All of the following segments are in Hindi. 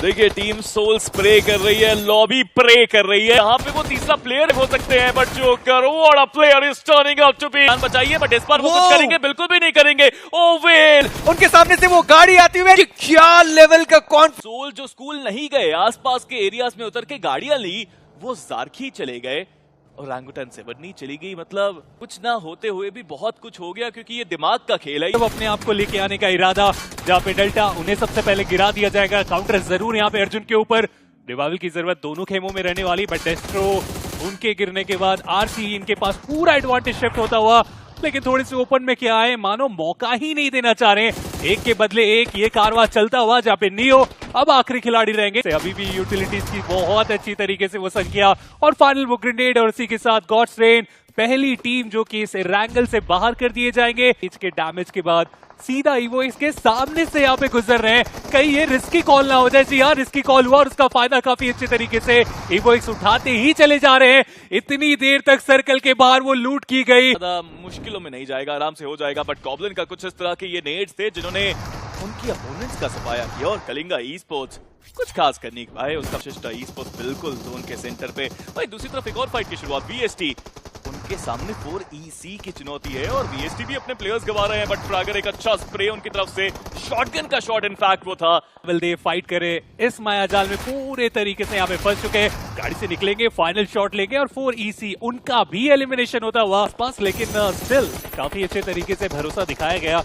देखिए टीम सोल स्प्रे कर रही है, लॉबी प्रे कर रही है। यहाँ पे वो तीसरा प्लेयर हो सकते हैं, बट जो करोड़ player is turning out to be. बचाइए, बट इस बार वो कुछ करेंगे? बिल्कुल भी नहीं करेंगे। ओवेल उनके सामने से वो गाड़ी आती हुई, क्या लेवल का सोल जो स्कूल नहीं गए, आसपास के एरियाज में उतर के गाड़ियां ली, वो जारखी चले गए और ओरांगुटान सेवरनी चली गई। मतलब कुछ ना होते हुए भी बहुत कुछ हो गया, क्योंकि ये दिमाग का खेल है। अब अपने आप को लेके आने का इरादा, जहाँ पे डेल्टा उन्हें सबसे पहले गिरा दिया जाएगा। काउंटर जरूर यहाँ पे अर्जुन के ऊपर, रिवाइवल की जरूरत दोनों खेमों में रहने वाली, बट डेस्ट्रो उनके गिरने के बाद आरसी इनके पास पूरा एडवांटेज शिफ्ट होता हुआ, लेकिन थोड़ी सी ओपन में क्या है, मानो मौका ही नहीं देना चाह रहे। एक के बदले एक ये कारवां चलता हुआ, जहाँ पे नियो अब आखिरी खिलाड़ी रहेंगे। अभी भी यूटिलिटीज की बहुत अच्छी तरीके से वो संख्या, और फाइनल वो ग्रेनेड, और इसी के साथ गॉड्स रेन पहली टीम जो कि इस रैंगल से बाहर कर दिए जाएंगे। इसके डैमेज के बाद सीधा इवो इसके सामने से यहाँ पे गुजर रहे हैं, कहीं ये रिस्की कॉल ना हो जाए। जी हाँ, रिस्की कॉल हुआ और उसका फायदा काफी अच्छे तरीके से इवो उठाते ही चले जा रहे हैं। इतनी देर तक सर्कल के बाहर वो लूट की गई, मुश्किलों में नहीं जाएगा, आराम से हो जाएगा। बट गॉब्लिन का कुछ इस तरह के ये नेड्स थे जिन्होंने उनकी अपोनेंट्स का सफाया किया, और कलिंगा ई स्पोर्ट्स कुछ खास करने के पाए। उसका शिष्टा ई स्पोर्ट्स बिल्कुल जोन के सेंटर पे। भाई दूसरी तरफ एक और फाइट की शुरुआत, वीएसटी उनके सामने 4EC की चुनौती है, और वीएसटी भी अपने प्लेयर्स गवा रहे हैं। बट फ्रैगर एक अच्छा स्प्रे उनकी तरफ से, शॉटगन का शॉट इनफैक्ट वो था। दे फाइट करे इस मायाजाल में पूरे तरीके से यहाँ पे फंस चुके हैं। गाड़ी से निकलेंगे, फाइनल शॉट लेंगे, और 4EC उनका भी एलिमिनेशन होता हुआ आसपास, लेकिन स्टिल काफी अच्छे तरीके से भरोसा दिखाया गया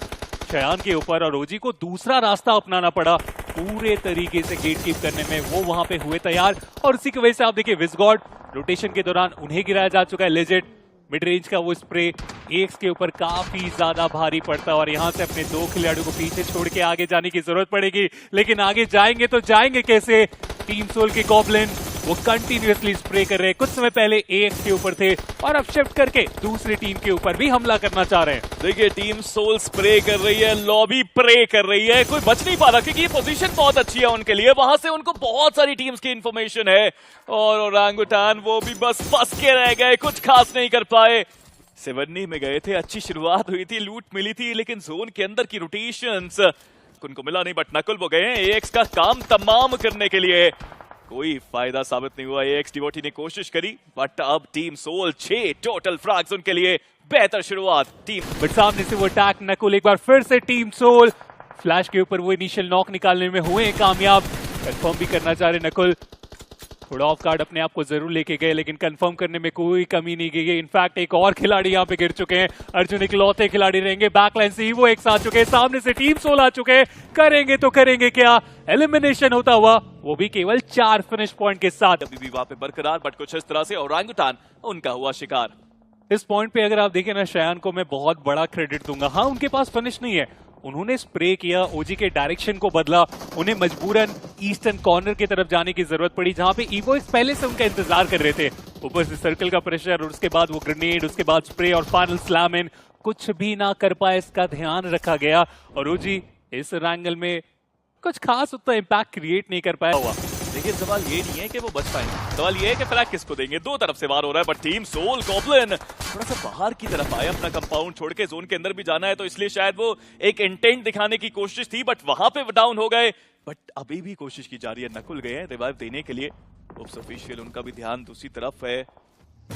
शयान के ऊपर, और ओजी को दूसरा रास्ता अपनाना पड़ा पूरे तरीके से गेट कीप करने में। वो वहां पे हुए तैयार, और इसी की वजह से आप देखिए विजगॉड रोटेशन के दौरान उन्हें गिराया जा चुका है। लेजेंड मिड रेंज का वो स्प्रे एक्स के ऊपर काफी ज्यादा भारी पड़ता है, और यहां से अपने दो खिलाड़ियों को पीछे छोड़ के आगे जाने की जरूरत पड़ेगी। लेकिन आगे जाएंगे तो जाएंगे कैसे? टीम सोल के गॉब्लिन वो कंटिन्यूअसली स्प्रे कर रहे हैं। कुछ समय पहले एक्स के ऊपर थे, और अब शिफ्ट करके दूसरी टीम के ऊपर भी हमला करना चाह रहे हैं। देखिए टीम सोल स्प्रे कर रही है, लॉबी प्रे कर रही है, कोई बच नहीं पा रहा, क्योंकि ये पोजीशन बहुत अच्छी है उनके लिए। वहां से उनको बहुत सारी टीम्स की इंफॉर्मेशन है, और ओरांगुटान वो भी बस फंस के रह गए, कुछ खास नहीं कर पाए। सेवरनी में गए थे, अच्छी शुरुआत हुई थी, लूट मिली थी, लेकिन जोन के अंदर की रोटेशंस उनको मिला नहीं। बट नकुल वो गए हैं एएक्स का काम तमाम करने के लिए, कोई फायदा साबित नहीं हुआ। एएक्स डिवोटी ने कोशिश करी, बट अब टीम सोल 6 टोटल फ्रैग्स उनके लिए, बेहतर शुरुआत टीम। बट सामने से वो अटैक नकुल, एक बार फिर से टीम सोल फ्लैश के ऊपर वो इनिशियल नॉक निकालने में हुए कामयाब। कंफर्म भी करना चाह रहे नकुल, थोड़ा ऑफ गार्ड अपने आप को जरूर लेके गए, लेकिन कंफर्म करने में कोई कमी नहीं की गई। इनफैक्ट एक और खिलाड़ी यहाँ पे गिर चुके हैं, अर्जुन इकलौते खिलाड़ी रहेंगे। बैकलाइन से ही वो एक साथ चुके हैं, सामने से टीम सोल आ चुके हैं। करेंगे तो करेंगे क्या? एलिमिनेशन होता हुआ, वो भी केवल 4 फिनिश पॉइंट के साथ। अभी भी वहां पे बरकरार, बट कुछ इस तरह से ओरांगुटान उनका हुआ शिकार। इस पॉइंट पे अगर आप देखें ना, शयान को मैं बहुत बड़ा क्रेडिट दूंगा। हाँ, उनके पास फिनिश नहीं है, उन्होंने स्प्रे किया, ओजी के डायरेक्शन को बदला, उन्हें मजबूरन ईस्टर्न कॉर्नर की तरफ जाने की जरूरत पड़ी, जहां पे इवोएक्स पहले से उनका इंतजार कर रहे थे। ऊपर से सर्कल का प्रेशर, और उसके बाद वो ग्रेनेड, उसके बाद स्प्रे, और फाइनल स्लैम इन, कुछ भी ना कर पाए, इसका ध्यान रखा गया। और ओजी इस रैंगल में कुछ खास उतना इम्पैक्ट क्रिएट नहीं कर पाया हुआ। देखिए सवाल ये नहीं है कि वो बच पाएंगे, सवाल ये है कि फ्लैग किसको देंगे। दो तरफ से वार हो रहा है, बट टीम सोल गॉब्लिन थोड़ा सा बाहर की तरफ आए, अपना कंपाउंड छोड़ के जोन के अंदर भी जाना है, तो इसलिए शायद वो एक इंटेंट दिखाने की कोशिश थी, बट वहां पे डाउन हो गए। बट अभी भी कोशिश की जा रही है, नकुल गए हैं रिवाइव देने के लिए। ओप्स ऑफिशियल उनका भी ध्यान दूसरी तरफ है,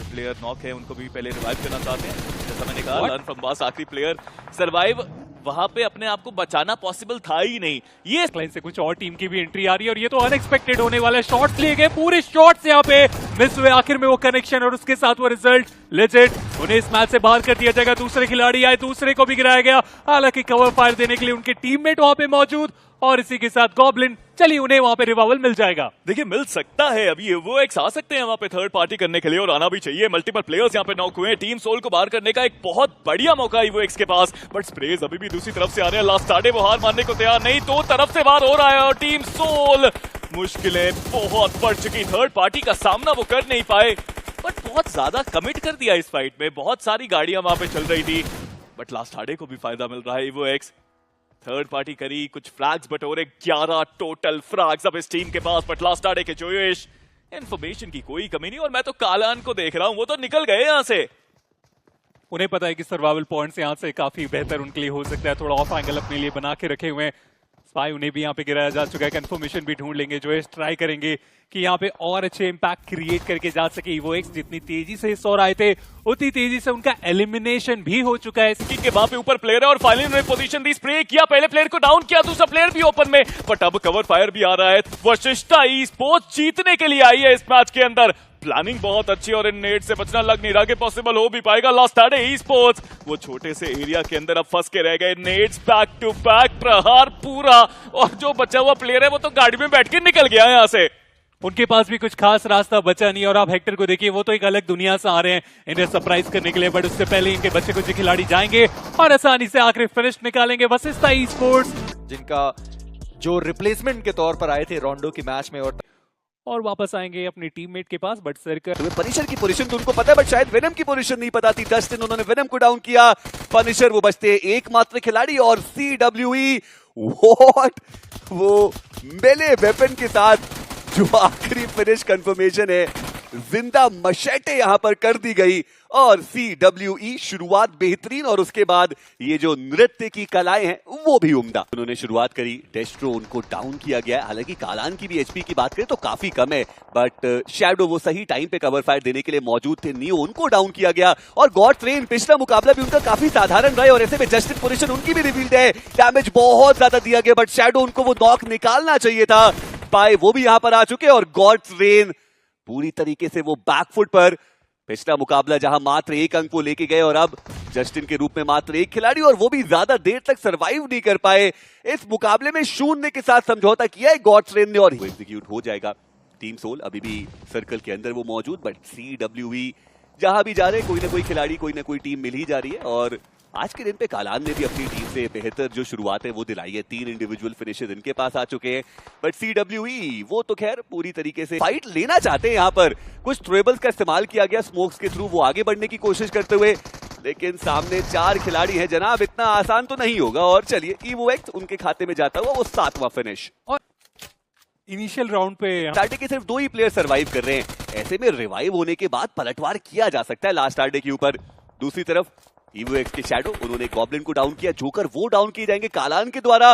प्लेयर नॉक है, उनको भी पहले रिवाइव करना चाहते हैं। जैसा मैंने कहा, लर्न फ्रॉम बॉस, आखिरी प्लेयर सर्वाइव, वहां पे अपने आप को बचाना पॉसिबल था ही नहीं। ये लाइन से कुछ और टीम की भी एंट्री आ रही है, और ये तो अनएक्सपेक्टेड होने वाला है। शॉट्स लिए गए, पूरे शॉट्स यहाँ पे मिस हुए, आखिर में वो कनेक्शन और उसके साथ वो रिजल्ट। लेजेंड उन्हें इस मैच से बाहर कर दिया जाएगा। दूसरे खिलाड़ी आए, दूसरे को भी गिराया गया, हालांकि कवर फायर देने के लिए उनके टीममेट वहां पे मौजूद, और इसी के साथ गॉब्लिन, चलिए उन्हें वहां पे रिवाइवल मिल जाएगा। देखिए मिल सकता है, अभी वो एक आ सकते हैं वहां पे थर्ड पार्टी करने के लिए, और आना भी चाहिए। मल्टीपल प्लेयर्स यहाँ पे नॉक हुए हैं, टीम सोल को बाहर करने का एक बहुत बढ़िया मौका है वो एक्स के पास। बट स्प्रेज अभी भी दूसरी तरफ से आ रहे हैं, लास्ट स्टार्टे वो हार मानने को तैयार नहीं, दो तरफ से वार हो रहा है, और टीम सोल मुश्किलें बहुत बढ़ चुकी। थर्ड पार्टी का सामना वो कर नहीं पाए, बट बहुत ज्यादा कमिट कर दिया इस फाइट में। बहुत सारी गाड़ियां वहां पे चल रही थी, बट लास्ट हार्डे को भी फायदा मिल रहा है। वो एक्स थर्ड पार्टी करी, कुछ फ्रैग्स बटोरे, 11 टोटल फ्रैग्स अब इस टीम के पास। बट लास्ट आड़े के जोयश, इन्फॉर्मेशन की कोई कमी नहीं, और मैं तो कालान को देख रहा हूं, वो तो निकल गए यहां से। उन्हें पता है कि सर्वाइवल पॉइंट्स यहां से काफी बेहतर उनके लिए हो सकता है, थोड़ा ऑफ एंगल अपने लिए बना के रखे हुए हैं। स्पाई उन्हें भी यहाँ पे गिराया जा चुका है। कंफर्मेशन भी ढूंढ लेंगे, जो है ट्राई करेंगे कि यहाँ पे और अच्छे इंपैक्ट क्रिएट करके जा सके। Evo X जितनी तेजी से इस ओर आए थे उतनी तेजी से उनका एलिमिनेशन भी हो चुका है। के वहां पे ऊपर प्लेयर है और फाइनली उन्होंने पोजीशन दी, स्प्रे किया, पहले प्लेयर को डाउन किया, दूसरा प्लेयर भी ओपन में, बट अब कवर फायर भी आ रहा है। वशिष्ठा ई स्पोर्ट्स जीतने के लिए आई है इस मैच के अंदर। प्लानिंग बहुत अच्छी और इन नेट से बचना लग नहीं रहा कि पॉसिबल हो भी पाएगा। लास्ट साढ़े ई स्पोर्ट्स वो छोटे से एरिया के अंदर अब फंस के रह गए। नेट्स बैक टू बैक, प्रहार पूरा, और जो बचा हुआ प्लेयर है वो तो गाड़ी में बैठ के निकल गया यहाँ से। उनके पास भी कुछ खास रास्ता बचा नहीं। और आप हेक्टर को देखिए, वो तो एक अलग दुनिया से आ रहे हैं इन्हें सरप्राइज करने के लिए, बट उससे पहले इनके बच्चे कुछ खिलाड़ी जाएंगे और आसानी से आखिरी फिनिश निकालेंगे। वशिष्ठा ई स्पोर्ट्स जिनका जो रिप्लेसमेंट के तौर पर आए थे रोंडो की मैच में, और वापस आएंगे अपने टीममेट के पास, बट सर्कल पनिशर की पोजीशन तो उनको पता है, बट शायद वेनम की पोजीशन नहीं पता थी। डस्टिन, उन्होंने वेनम को डाउन किया। पनिशर वो बचते एकमात्र खिलाड़ी, और CWE व्हाट, वो मेले वेपन के साथ जो आखिरी फिनिश कंफर्मेशन है, जिंदा मशेटे यहां पर कर दी गई। और CWE शुरुआत बेहतरीन, और उसके बाद ये जो नृत्य की कलाएं हैं वो भी उम्दा। उन्होंने शुरुआत करी, डेस्ट्रो उनको डाउन किया गया है। हालांकि कालान की भी एचपी की बात करें तो काफी कम है, बट शैडो वो सही टाइम पे कवर फायर देने के लिए मौजूद थे। नियो, उनको डाउन किया गया। और गॉड ट्रेन, पिछला मुकाबला भी उनका काफी साधारण रहा है, और ऐसे में जस्टिन पोजीशन उनकी भी रिवील्ड है। डैमेज बहुत ज्यादा दिया गया, बट शैडो उनको वो नॉक निकालना चाहिए था। स्पाई वो भी यहां पर आ चुके, और गॉड ट्रेन पूरी तरीके से वो बैकफुट पर। पिछला मुकाबला जहां मात्र 1 अंक वो लेके गए, और अब जस्टिन के रूप में मात्र 1 खिलाड़ी, और वो भी ज्यादा देर तक सरवाइव नहीं कर पाए। इस मुकाबले में शून्य के साथ समझौता किया है गॉड ट्रेन ने, और एग्जीक्यूट हो जाएगा। टीम सोल अभी भी सर्कल के अंदर वो मौजूद, बट CWE जहां भी जा रहे हैं कोई ना कोई खिलाड़ी, कोई ना कोई टीम मिल ही जा रही है। और आज के दिन पे कालान ने भी अपनी टीम से बेहतर जो शुरुआत है वो दिलाई है। 3 इंडिविजुअल फिनिशेस इनके पास आ चुके हैं, बट CWE वो तो खैर पूरी तरीके से फाइट लेना चाहते हैं। यहाँ पर कुछ ट्रेबल्स का इस्तेमाल किया गया स्मोक्स के थ्रू, वो आगे बढ़ने की कोशिश करते हुए, लेकिन सामने 4 खिलाड़ी हैं जनाब, इतना आसान तो नहीं होगा। और चलिए, Evo X उनके खाते में जाता हुआ वो 7वां फिनिश। और इनिशियल राउंड पे स्टार्टे के सिर्फ 2 ही प्लेयर सरवाइव कर रहे हैं। ऐसे में रिवाइव होने के बाद पलटवार किया जा सकता है लास्ट स्टार्टे के ऊपर। दूसरी तरफ Evo X के शैडो, उन्होंने गॉब्लिन को डाउन किया। जोकर वो डाउन किए जाएंगे कालान के द्वारा।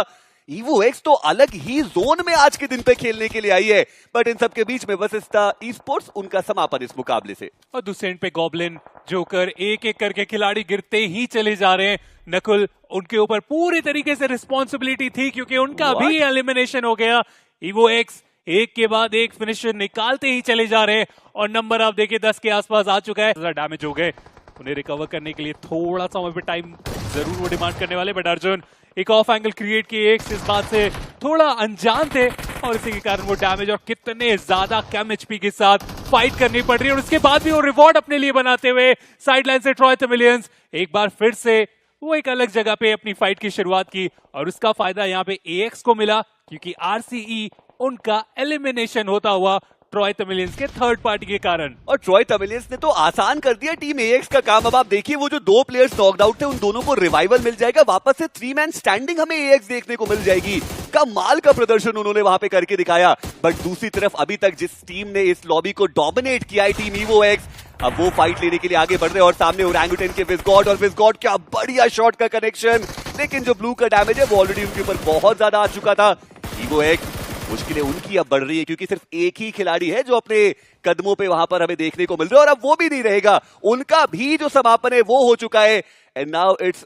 Evo X तो अलग ही जोन में आज के दिन पे खेलने के लिए आई है, बट इन सबके बीच में वशिष्ठा ई स्पोर्ट्स उनका समापन इस मुकाबले से। और दूसरे एंड पे गॉब्लिन, जोकर, एक एक करके खिलाड़ी गिरते ही चले जा रहे हैं। नकुल, उनके ऊपर पूरी तरीके से रिस्पॉन्सिबिलिटी थी क्योंकि उनका भी एलिमिनेशन हो गया। Evo X एक के बाद एक फिनिशर निकालते ही चले जा रहे हैं, और नंबर आप देखिए 10 के आसपास आ चुका है। डैमेज हो गए, उन्हें रिकवर करने के लिए थोड़ा सा वहां पे टाइम जरूर वो डिमांड करने वाले, बट अर्जुन एक ऑफ एंगल क्रिएट किए, एक इस बात से थोड़ा अनजान थे, और इसी के कारण वो डैमेज, और कितने ज्यादा कम एचपी के साथ फाइट करनी पड़ रही है। और उसके बाद भी वो रिवॉर्ड अपने लिए बनाते हुए साइडलाइन से ट्रॉय तमिलियंस एक बार फिर से वो एक अलग जगह पे अपनी फाइट की शुरुआत की, और उसका फायदा यहाँ पे AX को मिला क्योंकि RCE उनका एलिमिनेशन होता हुआ ट्रॉय तमिलियंस के थर्ड पार्टी के कारण। और ट्रॉय तमिलियंस ने तो आसान कर दिया टीम AX का काम। अब आप देखिए, वो जो 2 प्लेयर्स नॉकड आउट थे उन दोनों को रिवाइवल मिल जाएगा, वापस से 3 मैन स्टैंडिंग हमें AX देखने को मिल जाएगी। कमाल का प्रदर्शन उन्होंने वहां पे करके दिखाया। बट दूसरी तरफ अभी तक जिस टीम ने इस लॉबी को डोमिनेट किया है, टीम Evo X, अब वो फाइट लेने के लिए आगे बढ़ रहे हैं। और सामने ओरंगुटन के विस्गॉड, और विस्गॉड क्या बढ़िया शॉट का कनेक्शन, लेकिन जो ब्लू का डैमेज है वो ऑलरेडी उनके ऊपर बहुत ज्यादा आ चुका था। Evo X मुश्किलें उनकी अब बढ़ रही है क्योंकि सिर्फ एक ही खिलाड़ी है जो अपने कदमों पे वहां पर हमें देखने को मिल रहा है, और अब वो भी नहीं रहेगा। उनका भी जो समापन है वो हो चुका है। एंड नाउ इट्स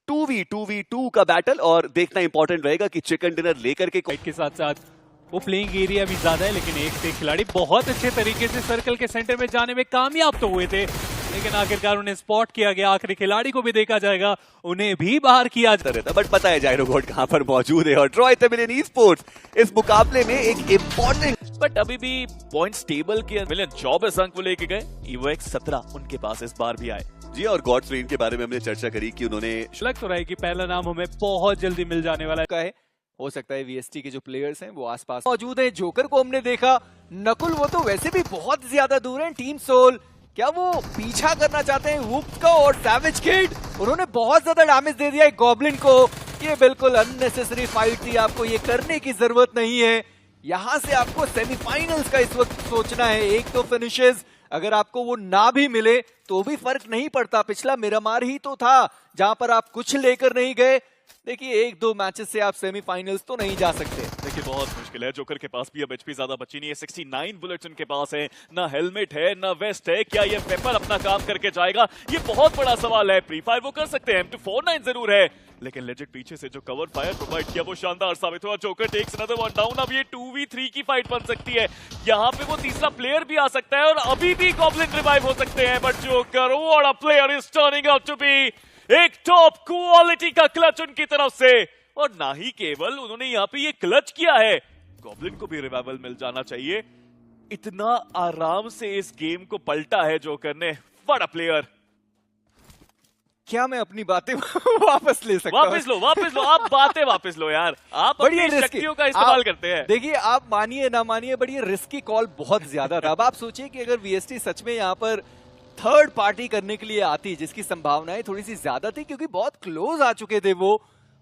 2v2 का बैटल, और देखना इंपॉर्टेंट रहेगा कि चिकन डिनर लेकर के फाइट के साथ साथ वो प्लेइंग एरिया भी ज्यादा है, लेकिन एक से खिलाड़ी बहुत अच्छे तरीके से सर्कल के सेंटर में जाने में कामयाब तो हुए थे, लेकिन आखिरकार उन्हें स्पॉट किया गया। आखिरी खिलाड़ी को भी देखा जाएगा, उन्हें भी बाहर किया रहता, बट पता है जायरोगॉड कहां पर मौजूद है। और ट्रॉय तमिलियन ई स्पोर्ट्स इस मुकाबले में एक इंपॉर्टेंट, बट अभी भी पॉइंट्स टेबल के मिलियन 24 अंक वो लेके गए। Evo X 17 उनके पास इस बार भी आए। जी, और गॉड ट्रेन के बारे में हमने चर्चा करी कि उन्होंने लग तो रहा है कि पहला नाम हमें बहुत जल्दी मिल जाने वाला है। हो सकता है VST के जो प्लेयर्स हैं वो आसपास मौजूद हैं। जोकर को हमने देखा, नकुल वो तो वैसे भी बहुत ज्यादा दूर हैं। टीम सोल, क्या वो पीछा करना चाहते हैं वुप्स का? और सैवेज किड, उन्होंने बहुत ज्यादा डैमेज दे दिया है गॉब्लिन को। ये बिल्कुल अननेसेसरी फाइट थी, आपको ये करने की जरूरत नहीं है। यहाँ से आपको सेमीफाइनल्स का इस वक्त सोचना है। एक तो फिनिशेस अगर आपको वो ना भी मिले तो भी फर्क नहीं पड़ता। पिछला मिरामार ही तो था जहां पर आप कुछ लेकर नहीं गए, देखिए 1-2 मैचेस से आप सेमीफाइनल्स तो नहीं जा सकते। देखिए बहुत मुश्किल है, जोकर के पास भी अब एचपी ज्यादा बची नहीं है, 69 बुलेट्स उनके पास है, ना हेलमेट है ना वेस्ट है, क्या ये वेपर अपना काम करके जाएगा, ये बहुत बड़ा सवाल है। प्री फायर वो कर सकते हैं, M249 जरूर है, लेकिन लेजेंड पीछे से जो कवर फायर प्रोवाइड किया वो शानदार साबित हुआ। Joker takes another one down, अब ये 2v3 की फाइट बन सकती है, यहाँ पे वो तीसरा प्लेयर भी आ सकता है और अभी भी गॉब्लिन रिवाइव हो सकते हैं, but Joker what a player is turning out to be, एक टॉप क्वालिटी का क्लच उनकी तरफ से, और ना ही केवल उन्होंने यहाँ पे ये क्लच किया है, गॉब्लिन को भी रिवाइवल मिल जाना चाहिए। इतना आराम से इस गेम को पलटा है जोकर ने, व्हाट अ प्लेयर। क्या मैं अपनी बातें वापस ले सकता हूं? वापस लो, आप बातें वापस लो यार, आप बड़ी अपनी risky- शक्तियों का इस्तेमाल करते हैं। देखिए आप मानिए ना मानिए, बट ये रिस्की कॉल बहुत ज्यादा था। अब आप सोचिए कि अगर वीएसटी सच में यहाँ पर थर्ड पार्टी करने के लिए आती, जिसकी संभावनाएं थोड़ी सी ज्यादा थी क्योंकि बहुत क्लोज आ चुके थे वो,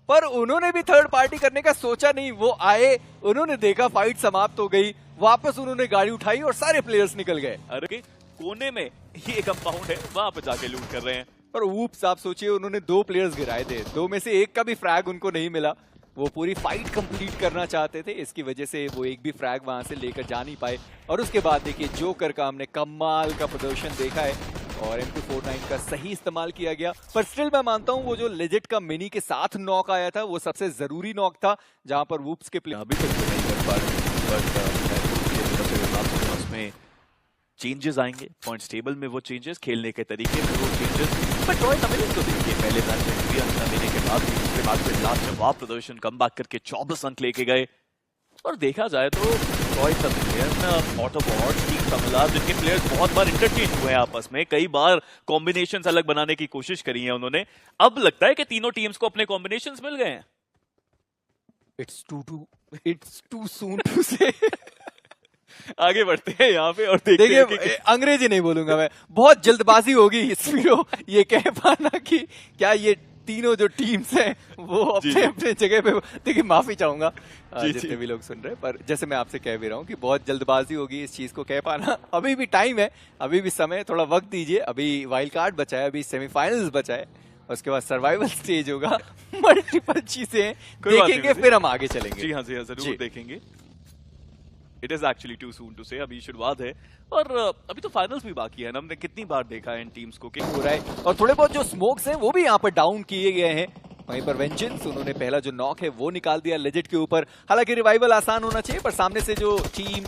पर उन्होंने भी थर्ड पार्टी करने का सोचा नहीं। वो आए, उन्होंने देखा फाइट समाप्त हो गई, वापस उन्होंने गाड़ी उठाई और सारे प्लेयर्स निकल गए। अरे कोने में ये कंपाउंड है, वहां पे जाके लूट कर रहे हैं। पर ऊप्स आप सोचिए, उन्होंने 2 प्लेयर्स गिराए थे, 2 में से एक का भी फ्रैग उनको नहीं मिला। वो पूरी फाइट कंप्लीट करना चाहते थे, इसकी वजह से वो एक भी फ्रैग वहां से लेकर जा नहीं पाए। और उसके बाद देखिए जोकर का हमने कमाल का प्रदर्शन देखा है और M249 का सही इस्तेमाल किया गया। पर स्टिल मैं मानता हूं वो जो लेजेंड का मिनी के साथ नॉक आया था वो सबसे जरूरी नॉक था, जहां पर वूप्स के प्लेयर अभी तक तो नहीं कर पा रहे, बट उसमें चेंजेस आएंगे, पॉइंट्स टेबल में वो चेंजेस, खेलने के तरीके में वो चेंजेस। बट रॉय तमिलियन तो देखिए पहले मैच में भी अंक लेने के बाद दूसरे मैच में लास्ट जवाब प्रदर्शन कमबैक करके 24 अंक लेके गए। और देखा जाए तो रॉय तमिलियन, ऑटोबॉट, टीम तमिला, जिनके प्लेयर्स बहुत बार इंटरचेंज हुए हैं आपस में, कई बार कॉम्बिनेशंस अलग बनाने की कोशिश करी है उन्होंने, अब लगता है कि तीनों टीम्स को अपने कॉम्बिनेशंस मिल गए हैं। इट्स टू सून टू से। आगे बढ़ते हैं यहाँ पे और देखते हैं देखिए अंग्रेजी नहीं बोलूंगा मैं, बहुत जल्दबाजी होगी स्पीडो ये कह पाना कि क्या ये तीनों जो टीम्स हैं वो अपने अपने जगह पे। देखिए माफी चाहूंगा जितने भी लोग सुन रहे हैं, पर जैसे मैं आपसे कह भी रहा हूँ कि बहुत जल्दबाजी होगी इस चीज को कह पाना। अभी भी टाइम है, अभी भी समय, थोड़ा वक्त दीजिए। अभी वाइल्ड कार्ड बचा है, अभी सेमीफाइनल्स बचा है, उसके बाद सर्वाइवल स्टेज होगा, मल्टीपल चीजें देखेंगे, फिर हम आगे चलेंगे। जी हाँ जरूर देखेंगे। It is actually too soon to say, अभी शुरुआत है और अभी तो फाइनल्स भी बाकी है ना। हमने कितनी बार देखा है इन टीम्स को कि हो रहा है, और थोड़े बहुत जो स्मोक्स हैं वो भी यहाँ पर डाउन किए गए हैं। वहीं पर वेंजेंस, उन्होंने पहला जो नॉक है वो निकाल दिया लेजेंड के ऊपर। हालांकि रिवाइवल आसान होना चाहिए, पर सामने से जो टीम,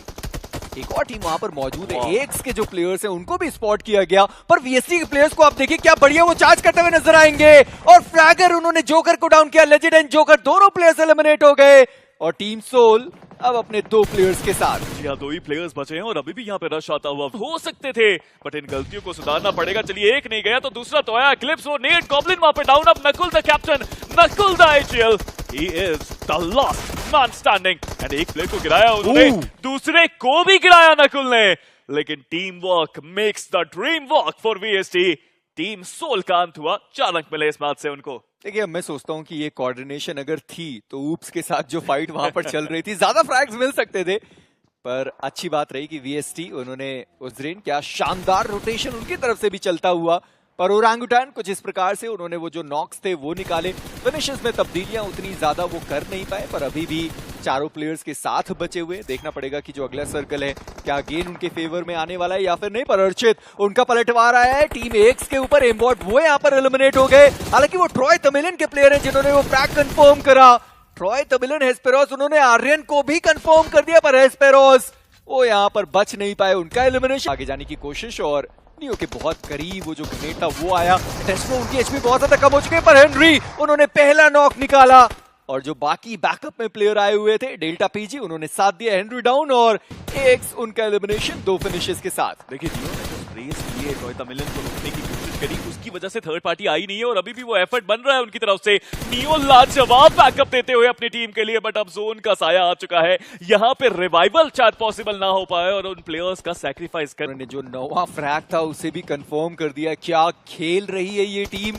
एक और टीम वहां पर मौजूद है, एक्स के जो प्लेयर्स हैं उनको भी स्पॉट किया गया। पर वीएसटी के प्लेयर्स को आप देखिए क्या बढ़िया वो चार्ज करते हुए नजर आएंगे, और फ्रैगर उन्होंने जोकर को डाउन किया। लेजेंड एंड जोकर दोनों प्लेयर्स एलिमिनेट हो गए और टीम सोल अब अपने 2 प्लेयर्स के साथ। जी हाँ, 2 ही प्लेयर्स बचे हैं और अभी भी यहाँ पे रश आता हुआ हो सकते थे, बट इन गलतियों को सुधारना पड़ेगा। चलिए एक नहीं गया तो दूसरा तो आया, क्लिप्स वो नेट, गॉब्लिन वहां पे डाउन। अब Nakul the captain, Nakul the IGL, he is the last man standing, and एक प्लेयर को गिराया उन्होंने, दूसरे को भी गिराया नकुल ने, लेकिन team work makes the dream work for VST. Team Soul का अंत हुआ, 4 अंक मिले इस मैच से उनको। देखिए मैं सोचता हूं कि ये कोऑर्डिनेशन अगर थी तो ऊप्स के साथ जो फाइट वहां पर चल रही थी, ज्यादा फ्रैग्स मिल सकते थे। पर अच्छी बात रही कि वीएसटी, उन्होंने उस दिन क्या शानदार रोटेशन उनकी तरफ से भी चलता हुआ। पर ओरांगुटान कुछ इस प्रकार से उन्होंने वो जो नॉक्स थे वो निकाले। फिनिशेस में तब्दीलियां उतनी ज्यादा वो कर नहीं पाए, पर अभी भी चारों प्लेयर्स के साथ बचे हुए। देखना पड़ेगा कि जो अगला सर्कल है क्या गेन उनके फेवर में आने वाला है या फिर नहीं। पर अर्चित, उनका पलटवार आया है टीम एक्स के ऊपर, एम्बॉट वो यहाँ पर एलिमिनेट हो गए। हालांकि वो ट्रॉय तमिलियन के प्लेयर हैं जिन्होंने वो फ्रैग कंफर्म करा। ट्रॉय तमिलियन, हेस्पेरोस, उन्होंने आर्यन को भी कंफर्म कर दिया, पर हेस्पेरोस वो यहाँ पर बच नहीं पाए, उनका एलिमिनेशन। आगे जाने की कोशिश और नियो के बहुत करीब वो जो ग्रेनेड था वो आया। टेस्ट में उनकी एचपी बहुत ज्यादा कम हो चुके हैं, पर हेनरी उन्होंने पहला नॉक निकाला। और जो बाकी बैकअप में प्लेयर आए हुए थे, डेल्टा पीजी, उन्होंने साथ दिया हेनरी डाउन, और एक्स उनका एलिमिनेशन 2 फिनिशेस के साथ। देखिए नियो ने जो स्प्रेस किए रॉय तमिलियन को रोकने की कोशिश करी, उसकी वजह से थर्ड पार्टी आई नहीं है और अभी भी वो एफर्ट बन रहा है उनकी तरफ से। नियो लाजवाब बैकअप देते हुए अपनी टीम के लिए, बट अब जोन का साया आ चुका है। यहाँ पे रिवाइवल शायद पॉसिबल ना हो पाए और उन प्लेयर्स का सैक्रिफाइस कर, उन्होंने जो 9वां फ्रैग था उसे भी कंफर्म कर दिया। क्या खेल रही है ये टीम।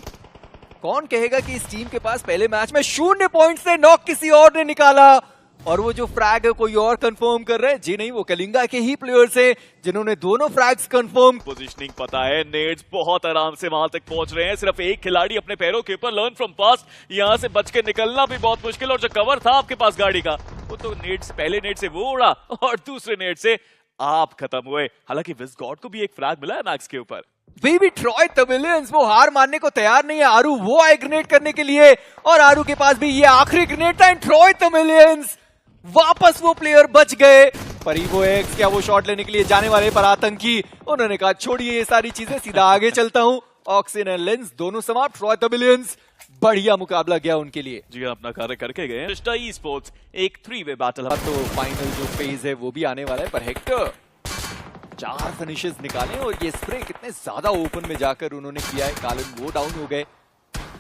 कौन कहेगा कि इस टीम के पास पहले मैच में 0 पॉइंट से नॉक किसी और ने निकाला। और वो जो फ्रैग है कोई और कंफर्म कर रहा है? जी नहीं, वो कलिंगा के ही प्लेयर्स हैं जिन्होंने दोनों फ्रैग्स कंफर्म। पोजीशनिंग पता है, नेड्स बहुत आराम से वहां तक पहुंच रहे हैं। सिर्फ एक खिलाड़ी अपने पैरों के ऊपर, लर्न फ्रॉम पास्ट। यहां से बच के निकलना भी बहुत मुश्किल, और जो कवर था आपके पास गाड़ी का, वो तो नेड्स, पहले नेड से वो उड़ा और दूसरे नेड से आप खत्म हुए। हालांकि विस्गॉड को भी एक फ्रैग मिला है मैक्स के ऊपर। बेबी ट्रॉय तमिलियंस वो हार मानने को तैयार नहीं है। आरू वो आए ग्रेनेड करने के लिए, और आरू के पास भी ये आखिरी ग्रेनेड था। ट्रॉय तमिलियंस वापस वो प्लेयर बच गए। पर ईवो एक्स क्या वो शॉट लेने के लिए जाने वाले, पर आतंकी उन्होंने कहा छोड़िए ये सारी चीजें, सीधा आगे चलता हूं। ऑक्सिन एंड लेंस दोनों समाप्त। ट्रॉय तमिलियंस बढ़िया मुकाबला गया उनके लिए। जी अपना कार्य करके गए। रिश्ता ई स्पोर्ट्स एक 3-वे बैटल। तो फाइनल जो फेज है वो भी आने वाला है, पर हेक्टर 4 फिनिशेस निकाले, और ये स्प्रे कितने ज्यादा ओपन में जाकर उन्होंने किया है। कालन वो डाउन हो गए,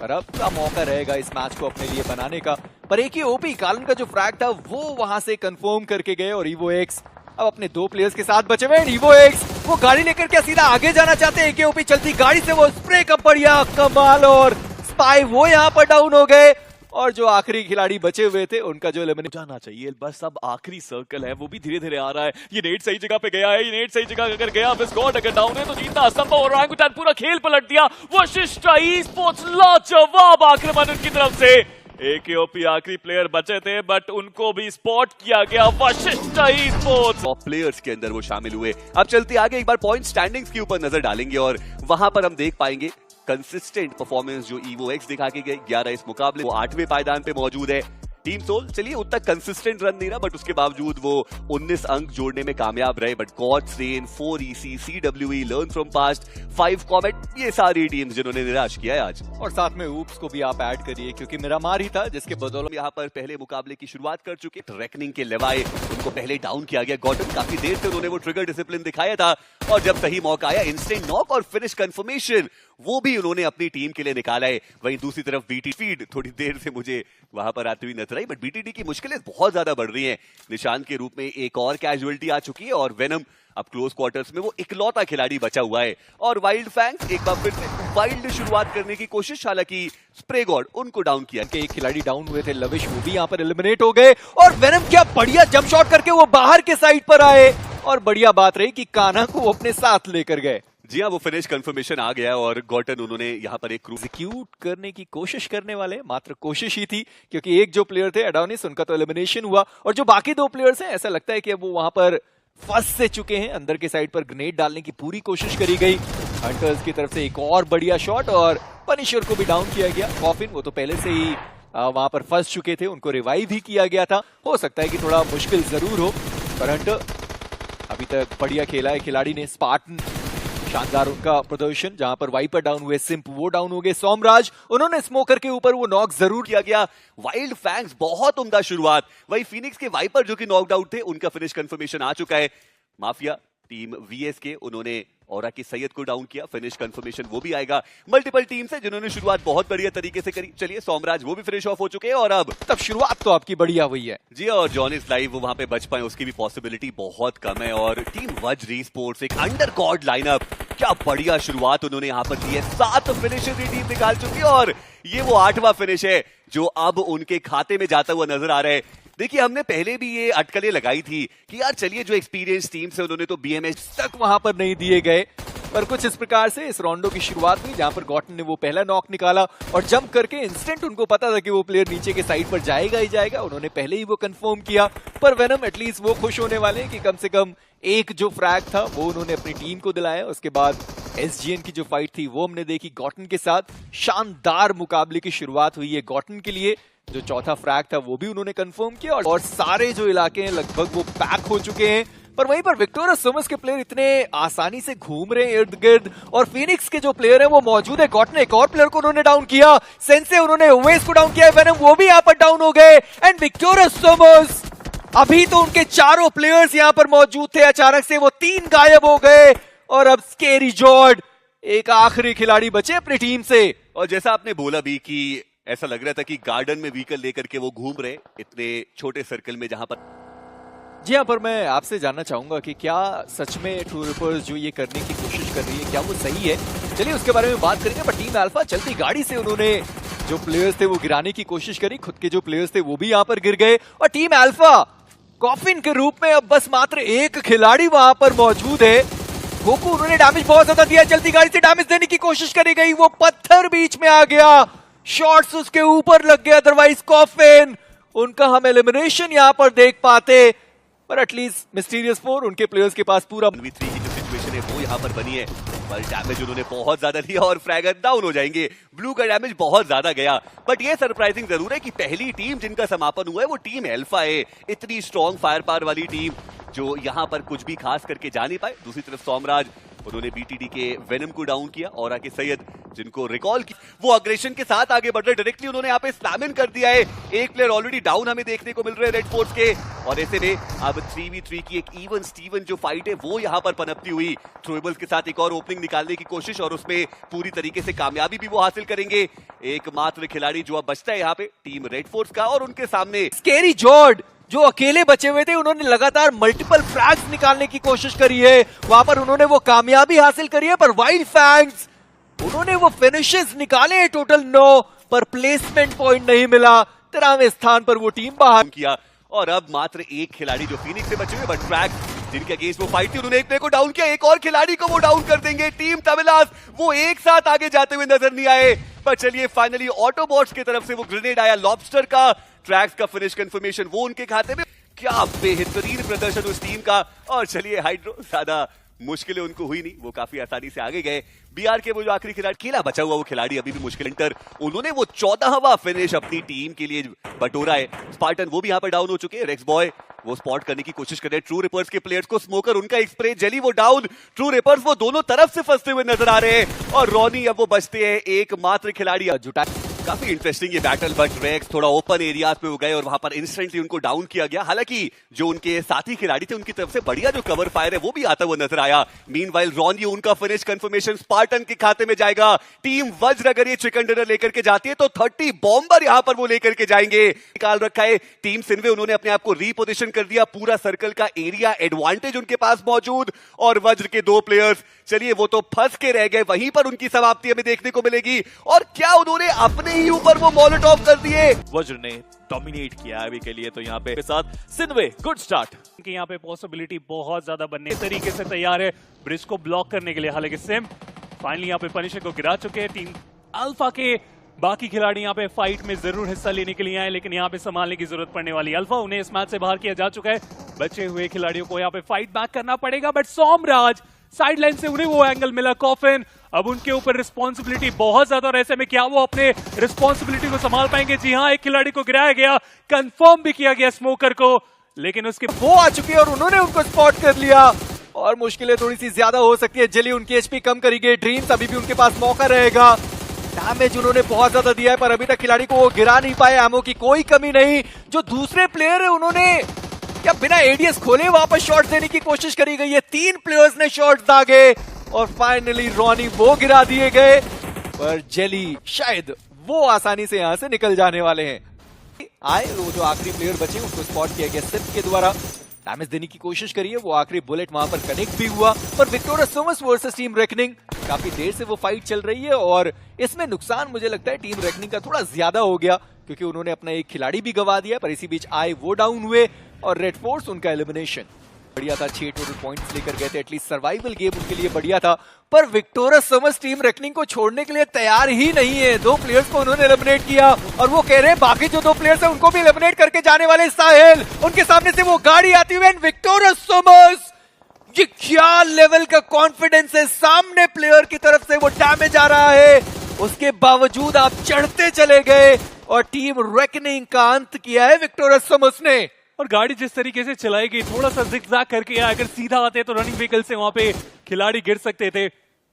पर अब का मौका रहेगा इस मैच को अपने लिए बनाने का। पर एक ही ओपी कालन का जो फ्रैग था वो वहां से कंफर्म करके गए, और ईवो एक्स अब अपने 2 प्लेयर्स के साथ बचे हुए हैं। ईवो एक्स वो गाड़ी लेकर क्या सीधा आगे जाना चाहते हैं? एक ओपी चलती गाड़ी से वो स्प्रे का बढ़िया कमाल, और स्पाई वो यहाँ पर डाउन हो गए, और जो आखिरी खिलाड़ी बचे हुए थे उनका जो एलिमिनेट जाना चाहिए। बस अब आखिरी सर्कल है, वो भी धीरे धीरे आ रहा है। ये नेट सही जगह पे गया है, ये नेट सही जगह अगर गया, विस्गॉड अगर डाउन है तो जीतना असंभव। और ओरंगुटान पूरा खेल पलट दिया। वशिष्ठा ई स्पोर्ट्स लाजवाब आक्रमण उनकी तरफ से। एकेओपी आखिरी प्लेयर बचे थे, बट उनको भी स्पॉट किया गया। Vashishtha e sports top players के अंदर वो शामिल हुए। अब चलते आगे एक बार पॉइंट स्टैंडिंग्स के ऊपर नजर डालेंगे, और वहां पर हम देख पाएंगे कंसिस्टेंट परफॉर्मेंस जो ईवो एक्स दिखा के गए। 11 इस मुकाबले, वो 8वें पायदान पे मौजूद है। टीम सोल चलिए उतना कंसिस्टेंट रन नहीं रहा, बट उसके बावजूद वो 19 अंक जोड़ने में कामयाब रहे। But Gods Reign, 4 EC, CWE, learn from past, 5 comet, ये सारी टीम्स जिन्होंने निराश किया है आज। और साथ में ऊप्स को भी आप ऐड करिए, क्योंकि मेरा मार ही था जिसके बदौलत यहाँ पर पहले मुकाबले की शुरुआत कर चुके। रेकनिंग के लेवाए, उनको पहले डाउन किया गया। गॉटन काफी देर से उन्होंने वो ट्रिगर डिसिप्लिन दिखाया था, और जब सही मौका आया इंस्टेंट नॉक और फिनिश कंफर्मेशन, वो भी उन्होंने अपनी टीम के लिए निकाला है। वहीं दूसरी तरफ बीटी फीड थोड़ी देर से मुझे वहां पर आती हुई नजर आई, बट बीटीडी की मुश्किलें बहुत ज्यादा बढ़ रही हैं। निशान के रूप में एक और कैजुअलिटी आ चुकी है, और वेनम अब क्लोज क्वार्टर्स में वो इकलौता खिलाड़ी बचा हुआ है। और वाइल्ड फैंग्स एक बार फिर से वाइल्ड शुरुआत करने की कोशिश, हालांकि स्प्रे गॉड उनको डाउन किया। एक खिलाड़ी डाउन हुए थे, लविश, वो भी यहाँ पर एलिमिनेट हो गए। और वेनम क्या बढ़िया जंप शॉट करके वो बाहर के साइड पर आए, और बढ़िया बात रही कि कान्हा को वो अपने साथ लेकर गए। जी हाँ, वो फिनिश कंफर्मेशन आ गया, और गॉटन उन्होंने यहाँ पर एक एग्जीक्यूट करने की कोशिश करने वाले, मात्र कोशिश ही थी, क्योंकि एक जो प्लेयर थे एडोनिस, उनका तो एलिमिनेशन हुआ, और जो बाकी 2 प्लेयर्स हैं ऐसा लगता है कि अब वो वहां पर फंस से चुके हैं। अंदर के साइड पर ग्रेनेड डालने की पूरी कोशिश करी गई हंटर्स की तरफ से। एक और बढ़िया शॉट, और पनिशर को भी डाउन किया गया। कॉफिन वो तो पहले से ही वहां पर फंस चुके थे, उनको रिवाइव ही किया गया था। हो सकता है कि थोड़ा मुश्किल जरूर हो, पर हंटर अभी तक बढ़िया खेला है खिलाड़ी ने। स्पार्टन शानदार उनका प्रदर्शन, जहां पर वाइपर डाउन हुए, सिंप वो डाउन हो गए। सोमराज उन्होंने स्मोकर के ऊपर वो नॉक जरूर किया गया। वाइल्ड फैंग्स बहुत उम्दा शुरुआत। वही फिनिक्स के वाइपर जो कि नॉकड आउट थे, उनका फिनिश कंफर्मेशन आ चुका है। माफिया टीम वीएस के उन्होंने औरा की सैयद को डाउन किया, फिनिश कंफर्मेशन वो भी आएगा। मल्टीपल टीम्स है जिन्होंने शुरुआत बहुत बढ़िया तरीके से करी। चलिए सोमराज वो भी फिनिश ऑफ हो चुके हैं, और अब तब शुरुआत तो आपकी बढ़िया हुई है। जी, और जॉनिस लाइव वो वहां पे बच पाए उसकी भी पॉसिबिलिटी बहुत कम है। और टीम वज री स्पोर्ट्स एक अंडर गॉड लाइनअप, क्या बढ़िया शुरुआत उन्होंने यहाँ पर दी है। 7 फिनिशेस ये टीम निकाल चुकी है, और ये वो 8वां फिनिश है जो अब उनके खाते में जाता हुआ नजर आ रहा है। देखिए, हमने पहले भी ये अटकलें लगाई थी कि यार चलिए जो एक्सपीरियंस टीम से उन्होंने तो BMH तक वहां पर नहीं दिए गए, पर कुछ इस प्रकार से इस राउंडो की शुरुआत हुई, जहां पर गॉटन ने वो पहला नॉक निकाला, और जंप करके इंस्टेंट उनको पता था कि वो प्लेयर नीचे के साइड पर जाएगा ही जाएगा। उन्होंने पहले ही वो कंफर्म किया। पर वेनम एटलीस्ट वो खुश होने वाले हैं कि कम से कम एक जो फ्रैग था वो उन्होंने अपनी टीम को दिलाया। उसके बाद SGN की जो फाइट थी वो हमने देखी गॉटन के साथ। शानदार मुकाबले की शुरुआत हुई है गॉटन के लिए। जो चौथा फ्रैग था वो भी उन्होंने कंफर्म किया, और सारे जो इलाके हैं लगभग वो पैक हो चुके हैं। पर वहीं पर विक्टोरिया सोमस के प्लेयर इतने आसानी से घूम रहे हैं इर्द गिर्द, और फिनिक्स के जो प्लेयर हैं वो मौजूद है। गॉटन एक और प्लेयर को उन्होंने डाउन किया, सेंसे उन्होंने ओवेस को डाउन किया, वेनम वो भी यहाँ पर डाउन हो गए। एंड विक्टोरिया सोमस, अभी तो उनके चारों प्लेयर्स यहाँ पर मौजूद थे, अचानक से वो 3 गायब हो गए, और अब स्केरी जॉर्ड एक आखिरी खिलाड़ी बचे अपनी टीम से। और जैसा आपने बोला भी कि ऐसा लग रहा था कि गार्डन में व्हीकल लेकर के वो घूम रहे इतने छोटे सर्कल में, जहां पर जी हाँ, पर मैं आपसे जानना चाहूंगा कि क्या सच में ट्रू रिपर्स जो ये करने की कोशिश कर रही है क्या वो सही है? चलिए उसके बारे में बात करेंगे। पर टीम अल्फा चलती गाड़ी से उन्होंने जो प्लेयर्स थे वो गिराने की कोशिश करी, खुद के जो प्लेयर्स थे वो भी यहाँ पर गिर गए और टीम अल्फा कॉफिन के रूप में अब बस मात्र एक खिलाड़ी वहां पर मौजूद है। गोकू, उन्होंने डैमेज बहुत ज्यादा दिया, जल्दी गाड़ी से डैमेज देने की कोशिश करी गई, वो पत्थर बीच में आ गया, शॉट्स उसके ऊपर लग गया, अदरवाइज कॉफिन उनका हम एलिमिनेशन यहां पर देख पाते, पर एटलीस्ट मिस्टीरियस 4 उनके प्लेयर्स के पास पूरा 1v3 की जो सिचुएशन है वो यहाँ पर बनी है, पर डैमेज उन्होंने बहुत ज्यादा लिया और फ्रैगर डाउन हो जाएंगे। ब्लू का डैमेज बहुत ज्यादा गया, बट ये सरप्राइजिंग जरूर है कि पहली टीम जिनका समापन हुआ है वो टीम अल्फा है। इतनी स्ट्रॉन्ग फायर पावर वाली टीम जो यहाँ पर कुछ भी खास करके जा नहीं पाए। दूसरी तरफ सोमराज, उन्होंने बीटीडी के वेनम को डाउन किया और आके सैयद जिनको रिकॉल किया वो अग्रेशन के साथ आगे बढ़ रहे, डायरेक्टली उन्होंने यहाँ पे स्लैम इन कर दिया है। एक प्लेयर ऑलरेडी डाउन हमें देखने को मिल रहे हैं रेड फोर्स के, और ऐसे में अब 3v3 की एक इवन स्टीवन जो फाइट है वो यहाँ पर पनपती हुई। थ्रोएबल्स के साथ एक और ओपनिंग निकालने की कोशिश और उसमें पूरी तरीके से कामयाबी भी वो हासिल करेंगे। एकमात्र खिलाड़ी जो अब बचता है यहाँ पे टीम रेड फोर्स का, और उनके सामने स्केरी जॉर्ड जो अकेले बचे हुए थे, उन्होंने लगातार मल्टीपल फ्रैग्स निकालने की कोशिश करी है, वहां पर उन्होंने वो कामयाबी हासिल करी है, पर वाइल्ड फैंग्स उन्होंने वो फिनिशेस निकाले हैं टोटल 9, पर प्लेसमेंट पॉइंट नहीं मिला। 13वें स्थान पर वो टीम बाहर किया, और अब मात्र एक खिलाड़ी जो फिनिक्स से बचे हुए, बट ट्रैक जिनके अगेंस्ट वो फाइट थी, उन्होंने एक प्लेयर को डाउन किया, एक और खिलाड़ी को वो डाउन कर देंगे। टीम तमिलास वो एक साथ आगे जाते हुए नजर नहीं आए, पर चलिए फाइनली ऑटोबॉट्स की तरफ से वो ग्रेनेड आया लॉबस्टर का, ट्रैक्स का फिनिश कंफर्मेशन वो उनके खाते में। क्या बेहतरीन प्रदर्शन उस टीम का, और चलिए हाइड्रो ज्यादा मुश्किलें उनको हुई नहीं, वो काफी आसानी से आगे गए। बीआर के वो जो आखिरी खिलाड़ी खेला बचा हुआ वो खिलाड़ी अभी भी मुश्किल इंटर, उन्होंने वो 14वां फिनिश अपनी टीम के लिए बटोरा है। स्पार्टन वो भी यहाँ पर डाउन हो चुके हैं, रेक्स बॉय वो स्पॉट करने की कोशिश कर रहे हैं ट्रू रिपर्स के प्लेयर्स को, स्मोकर उनका एक स्प्रे जली वो डाउन, ट्रू रिपर्स वो दोनों तरफ से फंसते हुए नजर आ रहे हैं, और रॉनी अब वो बचते हैं एकमात्र खिलाड़ी जुटा। काफी इंटरेस्टिंग ये बैटल, बट रेक्स थोड़ा ओपन एरियाज पे हो गए और वहां पर इंस्टेंटली उनको डाउन किया गया। हालांकि जो उनके साथी खिलाड़ी थे उनकी तरफ से बढ़िया जो कवर फायर है वो भी आता हुआ नजर आया। मीनवाइल रॉनी उनका फिनिश कंफर्मेशन स्पार्टन के खाते में जाएगा। टीम वज्र अगर ये चिकन डिनर लेकर के जाती है तो 30 बॉम्बर यहां पर वो लेकर के जाएंगे। निकाल रखा है टीम सिन्वे, उन्होंने अपने आप को रीपोजिशन कर दिया, पूरा सर्कल का एरिया एडवांटेज उनके पास मौजूद, और वज्र के 2 प्लेयर्स चलिए वो तो फंस के रह गए, वहीं पर उनकी समाप्ति हमें देखने को मिलेगी। और क्या उन्होंने अपने ही ऊपर वो मॉलोटॉव कर दिए। वज्र ने डोमिनेट किया अभी के लिए तो यहाँ पे साथ सिन्वे गुड स्टार्ट कि यहाँ पे पॉसिबिलिटी बहुत ज्यादा बनने तरीके से तैयार है ब्रिज को ब्लॉक करने के लिए। हालांकि सिम फाइनली यहाँ पे पनिशर को गिरा चुके हैं। टीम अल्फा के बाकी खिलाड़ी यहाँ पे फाइट में जरूर हिस्सा लेने के लिए आए, लेकिन यहाँ पे संभालने की जरूरत पड़ने वाली। अल्फा उन्हें इस मैच से बाहर किया जा चुका है, बचे हुए खिलाड़ियों को यहाँ पे फाइट बैक करना पड़ेगा। बट सोमराज साइड लाइन से उन्हें वो एंगल मिला, कॉफिन अब उनके ऊपर रिस्पॉन्सिबिलिटी बहुत ज्यादा, और ऐसे में क्या वो अपने रिस्पॉन्सिबिलिटी को संभाल पाएंगे? जी हाँ, एक खिलाड़ी को गिराया गया, कंफर्म भी किया गया स्मोकर को, लेकिन उसके वो आ चुकी है और उन्होंने उनको स्पॉट कर लिया, और मुश्किलें थोड़ी सी ज्यादा हो सकती है। जेली उनकी एचपी कम करेंगे, ड्रीम्स अभी भी उनके पास मौका रहेगा। डैमेज उन्होंने बहुत ज्यादा दिया है, पर अभी तक खिलाड़ी को वो गिरा नहीं पाए। एमओ की कोई कमी नहीं। जो दूसरे प्लेयर है उन्होंने क्या बिना एडीएस खोले वापस शॉट देने की कोशिश करी गई है। 3 प्लेयर्स ने शॉट दागे और फाइनली रॉनी वो गिरा दिए गए, पर जेली शायद वो आसानी से यहां से निकल जाने वाले हैं। आए वो जो आखिरी प्लेयर बचे उनको स्पॉट किया गया सिर्फ के द्वारा, डैमेज देने की कोशिश करी है, वो आखिरी बुलेट वहां पर कनेक्ट भी हुआ। पर विक्टोरियस सोमस वर्सेस टीम रेकनिंग, काफी देर से वो फाइट चल रही है और इसमें नुकसान मुझे लगता है टीम रेकनिंग का थोड़ा ज्यादा हो गया, क्योंकि उन्होंने अपना एक खिलाड़ी भी गवा दिया। पर इसी बीच आए वो डाउन हुए और रेड फोर्स उनका एलिमिनेशन बढ़िया था। 6 टोटल पॉइंट्स लेकर गए थे, एटलीस्ट सर्वाइवल गेम उनके लिए बढ़िया था। पर विक्टोरियस सोमस टीम रेकनिंग को छोड़ने के लिए तैयार ही नहीं है। 2 प्लेयर्स को उन्होंने एलिमिनेट किया और वो कह रहे हैं बाकी जो 2 प्लेयर्स हैं उनको भी एलिमिनेट करके जाने वाले। साहिल उनके सामने से वो गाड़ी आती हुई, विक्टोरियस सोमस, ये क्या लेवल का कॉन्फिडेंस है। सामने प्लेयर की तरफ से वो डैमेज आ रहा है, उसके बावजूद आप चढ़ते चले गए और टीम रेकनिंग का अंत किया है विक्टोरियस सोमस ने। और गाड़ी जिस तरीके से चलाई गई, थोड़ा सा जिगजैग करके अगर सीधा आते तो रनिंग व्हीकल से वहां पे खिलाड़ी गिर सकते थे।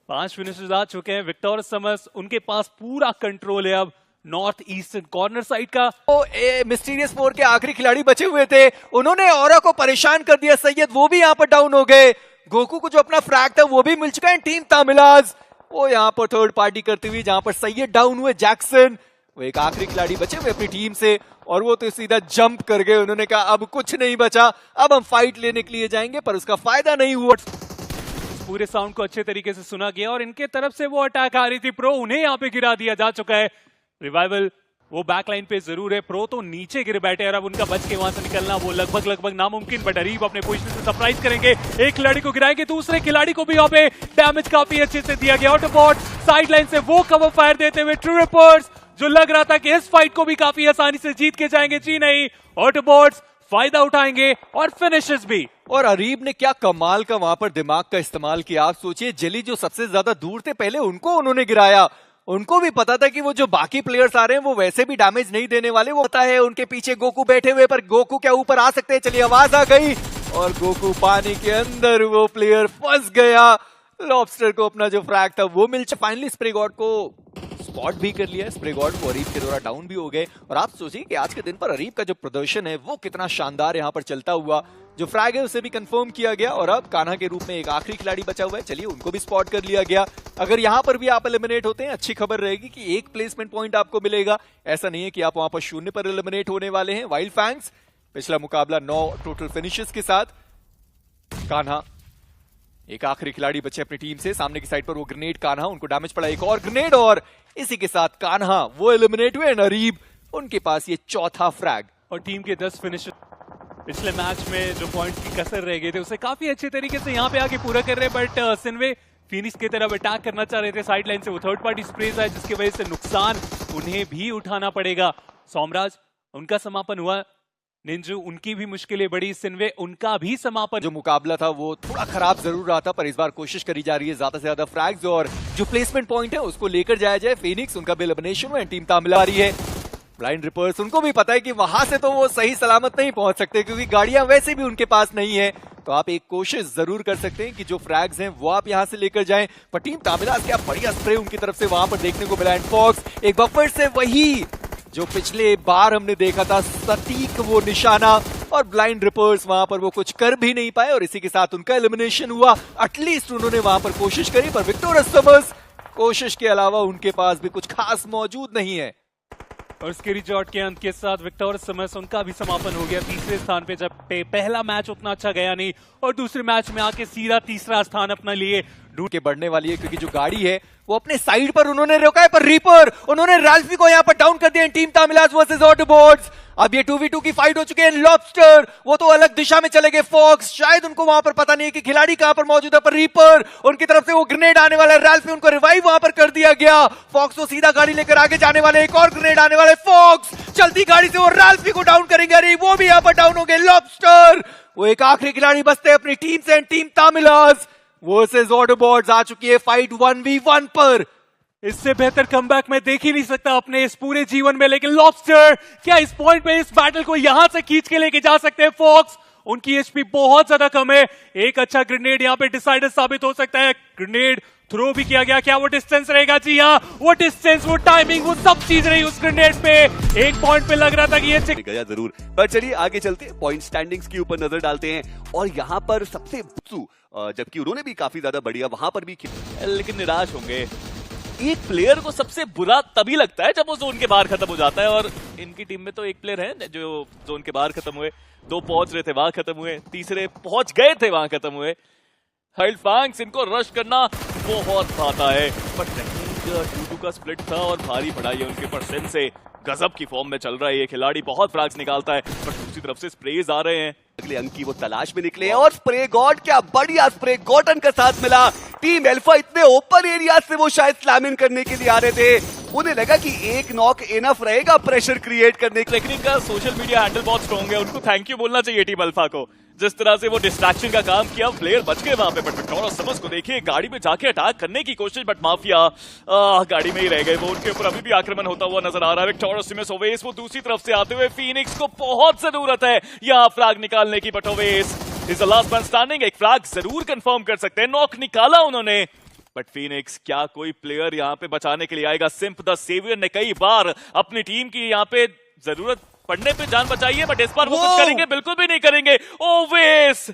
5 फिनिशर्स आ चुके हैं। विक्टोरियस सोमस उनके पास पूरा कंट्रोल है अब नॉर्थ ईस्टर्न कॉर्नर साइड का। तो मिस्टीरियस 4 के आखिरी खिलाड़ी बचे हुए थे, उन्होंने ऑरा को परेशान कर दिया। सैयद वो भी यहाँ पर डाउन हो गए। गोकू को जो अपना फ्रैग था वो भी मिल चुका है। टीम तामिलाज वो यहाँ पर थर्ड पार्टी करती हुई, जहां पर सैयद डाउन हुए, जैक्सन वो एक आखिरी खिलाड़ी बचे हुए अपनी टीम से, और वो तो सीधा जंप कर गए। उन्होंने कहा अब कुछ नहीं बचा, अब हम फाइट लेने के लिए जाएंगे, पर उसका फायदा नहीं हुआ। पूरे साउंड को अच्छे तरीके से सुना गया और इनके तरफ से वो अटैक आ रही थी प्रो, उन्हें यहाँ पे गिरा दिया जा चुका है। रिवाइवल वो बैकलाइन पे जरूर है, प्रो तो नीचे गिर बैठे और अब उनका बच के वहां से निकलना वो लगभग नामुमकिन, बट अरीब अपने पोजीशन से सरप्राइज करेंगे, एक खिलाड़ी को गिराएंगे, दूसरे खिलाड़ी को भी यहाँ पे डैमेज काफी अच्छे से दिया गया। ऑटोबॉट साइड लाइन से वो कवर फायर देते हुए ट्रू रिपर्स, जो लग रहा था कि इस फाइट को भी काफी आसानी से जीत के जाएंगे, जी नहीं, ऑटोबॉट्स फायदा उठाएंगे और फिनिशेस भी। और अरीब ने क्या कमाल का वहां पर दिमाग का इस्तेमाल किया। आप सोचिए, जेली जो सबसे ज्यादा दूर थे, पहले उनको उन्होंने गिराया। उनको भी पता था कि वो जो बाकी प्लेयर्स आ रहे हैं वो वैसे भी डैमेज नहीं देने वाले, वो पता है उनके पीछे गोकू बैठे हुए, पर गोकू क्या ऊपर आ सकते हैं? चलिए आवाज आ गई और गोकू पानी के अंदर, वो प्लेयर फंस गया। लॉबस्टर को अपना जो फ्रैग था वो मिल, फाइनली स्प्रे गॉड को स्पॉट भी कर लिया। स्प्रे गॉड को अरीब के द्वारा डाउन भी हो गए। और आप सोचिए कि आज के दिन पर अरीब का जो प्रदर्शन है वो कितना शानदार यहाँ पर चलता हुआ, जो फ्रैग है उसे भी कंफर्म किया गया। और अब कान्हा के रूप में एक आखिरी खिलाड़ी बचा हुआ है, चलिए उनको भी स्पॉट कर लिया गया। अगर यहाँ पर भी आप एलिमिनेट होते हैं, अच्छी खबर रहेगी कि एक प्लेसमेंट पॉइंट आपको मिलेगा। ऐसा नहीं है कि आप वहां पर शून्य पर एलिमिनेट होने वाले हैं। वाइल्ड फैंग्स पिछला मुकाबला 9 टोटल फिनिशेस के साथ। कान्हा एक आखिरी खिलाड़ी बचे अपनी टीम से, सामने की साइड पर वो ग्रेनेड कान्हा, उनको डैमेज पड़ा एक और ग्रेनेड, और इसी के साथ कान्हा वो एलिमिनेट हुए। अरीब उनके पास ये चौथा फ्रैग। और टीम के 10 फिनिश पिछले मैच में जो पॉइंट्स की कसर रह गए थे उसे काफी अच्छे तरीके से यहाँ पे आके पूरा कर रहे हैं, बट सिन्वे फिनिक्स की तरफ अटैक करना चाह रहे थे साइड लाइन से, वो थर्ड पार्टी स्प्रेज है जिसकी वजह से नुकसान उन्हें भी उठाना पड़ेगा। सोमराज उनका समापन हुआ, निंजू उनकी भी मुश्किलें बढ़ी, सिन्वे उनका भी समापन। जो मुकाबला था वो थोड़ा खराब जरूर रहा था, पर इस बार कोशिश करी जा रही है ज्यादा से ज्यादा फ्रैग्स और जो प्लेसमेंट पॉइंट है उसको लेकर जाया जाए। फिनिक्स उनका भी एलिमिनेशन है, टीम तामिल आ रही है। ब्लाइंड रिपर्स उनको भी पता है कि वहां से तो वो सही सलामत नहीं पहुंच सकते, क्योंकि गाड़ियां वैसे भी उनके पास नहीं है। तो आप एक कोशिश जरूर कर सकते हैं कि जो फ्रैग्स हैं वो आप यहां से लेकर जाएं। पर टीम तामिलास क्या बढ़िया स्प्रे उनकी तरफ से वहां पर देखने को मिला। एंड फॉक्स एक बफर से वही जो पिछले बार हमने देखा था, सटीक वो निशाना, और ब्लाइंड रिपर्स वहां पर वो कुछ कर भी नहीं पाए और इसी के साथ उनका एलिमिनेशन हुआ। एटलीस्ट उन्होंने वहां पर कोशिश करी, पर विक्टोरियस समर्स कोशिश के अलावा उनके पास भी कुछ खास मौजूद नहीं है। और स्केरी जॉट के अंत के साथ विक्टोरियस समर्स उनका भी समापन हो गया तीसरे स्थान पे, जब पहला मैच उतना अच्छा गया नहीं और दूसरे मैच में आके सीधा तीसरा स्थान अपना लिए। ढूंढ के बढ़ने वाली है, क्योंकि जो गाड़ी है वो अपने साइड पर उन्होंने रोका है, पर रीपर उन्होंने राल्फी को यहां पर डाउन कर दिया। टीम तामिलास वर्सेस ऑटोबॉट्स, अब ये 2v2 की फाइट हो चुकी है। लॉबस्टर वो तो अलग दिशा में चले गए, फॉक्स शायद उनको वहां पर पता नहीं है कि खिलाड़ी कहां पर मौजूद है, पर रीपर उनकी तरफ से वो ग्रेनेड आने वाला है। राल्फी उनको रिवाइव वहां पर कर दिया गया। फॉक्स वो सीधा गाड़ी लेकर आगे जाने वाले, एक और ग्रेनेड आने वाले। फॉक्स चलती गाड़ी से वो राल्फी को डाउन करेंगे, अरे वो भी यहां पर डाउन हो गए। लॉबस्टर वो एक आखिरी खिलाड़ी बचते हैं अपनी टीम से। टीम तामिलास वर्सेस ऑटोबॉट्स आ चुकी है फाइट 1v1 पर। इससे बेहतर कमबैक मैं देख ही नहीं सकता अपने इस पूरे जीवन में, लेकिन लॉबस्टर क्या इस पॉइंट पे इस बैटल को यहां से खींच के लेके जा सकते हैं। फॉक्स उनकी एचपी बहुत ज्यादा कम है, एक अच्छा ग्रेनेड यहां पे डिसाइडर साबित हो सकता है। ग्रेनेड थ्रो भी किया गया, क्या वो डिस्टेंस रहेगा? जी हाँ, वो डिस्टेंस, वो टाइमिंग, वो सब चीज रही उस ग्रेनेड पे। एक पॉइंट पे लग रहा था कि ये गया जरूर, पर चलिए आगे चलते हैं, पॉइंट स्टैंडिंग्स के ऊपर नजर डालते हैं। और यहाँ पर सबसे जबकि उन्होंने भी काफी ज्यादा बढ़िया वहां पर भी, लेकिन निराश होंगे। एक प्लेयर को सबसे बुरा तभी लगता है जब वो जोन के बाहर खत्म हो जाता है, और इनकी टीम में तो एक प्लेयर है जो जोन के बाहर खत्म हुए, 2 पहुंच रहे थे वहां खत्म हुए, तीसरे पहुंच गए थे वहां खत्म हुए। वाइल्ड फैंग्स इनको रश करना बहुत आता है, बट टेक्निक 2-2 का स्प्लिट था और भारी पड़ा ये उनके ऊपर। सिन से गजब की फॉर्म में चल रहा है ये खिलाड़ी, बहुत फ्रैग्स निकालता है, पर दूसरी तरफ से स्प्रेज आ रहे हैं। अगले अंक की वो तलाश में निकले और स्प्रे गॉड, क्या बढ़िया स्प्रे गॉटन का साथ मिला। टीम अल्फा इतने ओपन एरिया से वो शायद स्लैम इन करने के लिए आ रहे थे, उन्हें लगा कि एक नॉक इनफ रहेगा प्रेशर क्रिएट करने के लिए। टेक्निक का सोशल मीडिया हैंडल बहुत स्ट्रॉन्ग है, उनको थैंक यू बोलना चाहिए टीम अल्फा को, जिस तरह से वो डिस्ट्रैक्शन का काम किया। प्लेयर बच गए वहां पे, बट विक्टोरियस समर्स को देखिए गाड़ी में जाके अटैक करने की कोशिश, बट माफिया गाड़ी में ही रह गए। वो उनके ऊपर अभी भी आक्रमण होता हुआ नजर आ रहा है। विक्टोरियस समर्स, ओवेस वो दूसरी तरफ से आते हुए, फिनिक्स को बहुत जरूरत है यहाँ फ्लैग निकालने की, but Owais is the last man standing. एक फ्लैग जरूर कंफर्म कर सकते हैं, नॉक निकाला उन्होंने, बट फिनिक्स क्या कोई प्लेयर यहाँ पे बचाने के लिए आएगा? सिम्प द सेवियर ने कई बार अपनी टीम की यहाँ पे जरूरत पड़ने पे जान बचाई है, बट इस बार वो कुछ करेंगे? बिल्कुल भी नहीं करेंगे। ओवेस,